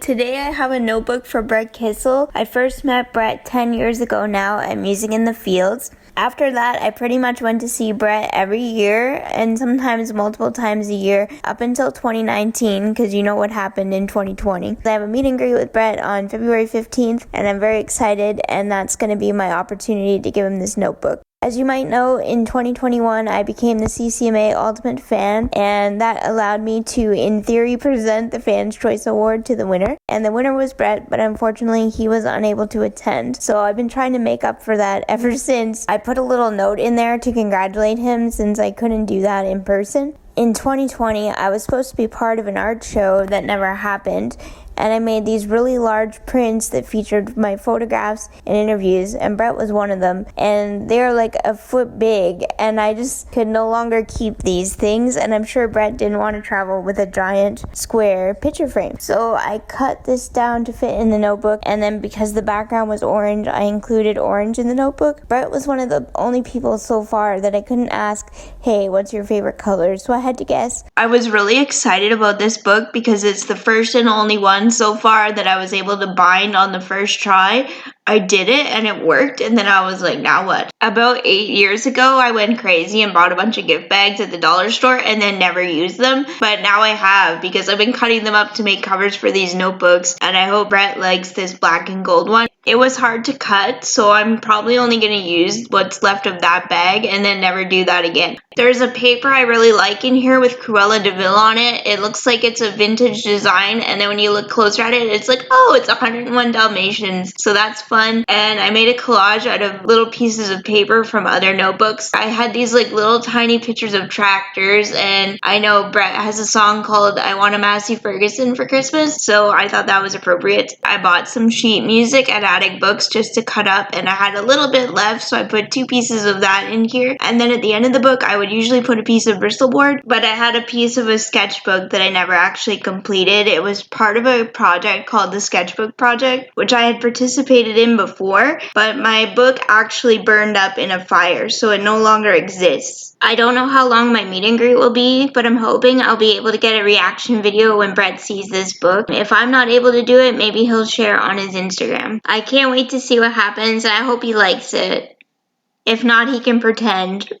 Today I have a notebook for Brett Kissel. I first met Brett 10 years ago now at Music in the Fields. After that, I pretty much went to see Brett every year and sometimes multiple times a year up until 2019 because you know what happened in 2020. I have a meet and greet with Brett on February 15th and I'm very excited, and that's going to be my opportunity to give him this notebook. As you might know, in 2021, I became the CCMA Ultimate Fan, and that allowed me to, in theory, present the Fan's Choice Award to the winner. And the winner was Brett, but unfortunately, he was unable to attend. So I've been trying to make up for that ever since. I put a little note in there to congratulate him since I couldn't do that in person. In 2020, I was supposed to be part of an art show that never happened, and I made these really large prints that featured my photographs and interviews, and Brett was one of them, and they're like a foot big, and I just could no longer keep these things, and I'm sure Brett didn't want to travel with a giant square picture frame. So I cut this down to fit in the notebook, and then because the background was orange, I included orange in the notebook. Brett was one of the only people so far that I couldn't ask, hey, what's your favorite color? So I had to guess. I was really excited about this book because it's the first and only one so far that I was able to bind on the first try. I did it and it worked, and then I was like, now what? About 8 years ago, I went crazy and bought a bunch of gift bags at the dollar store and then never used them. But now I have, because I've been cutting them up to make covers for these notebooks, and I hope Brett likes this black and gold one. It was hard to cut, so I'm probably only going to use what's left of that bag and then never do that again. There's a paper I really like in here with Cruella de Vil on it. It looks like it's a vintage design, and then when you look closer at it, it's like, oh, it's 101 Dalmatians. So that's fun. And I made a collage out of little pieces of paper from other notebooks. I had these like little tiny pictures of tractors, and I know Brett has a song called I Want a Massey Ferguson for Christmas, so I thought that was appropriate. I bought some sheet music at Attic Books just to cut up, and I had a little bit left, so I put 2 pieces of that in here. And then at the end of the book, I would usually put a piece of Bristol board, but I had a piece of a sketchbook that I never actually completed. It was part of a project called the Sketchbook Project, which I had participated in before, but my book actually burned up in a fire, so it no longer exists. I don't know how long my meet and greet will be, but I'm hoping I'll be able to get a reaction video when Brett sees this book. If I'm not able to do it, maybe he'll share on his Instagram. I can't wait to see what happens, and I hope he likes it. If not, he can pretend.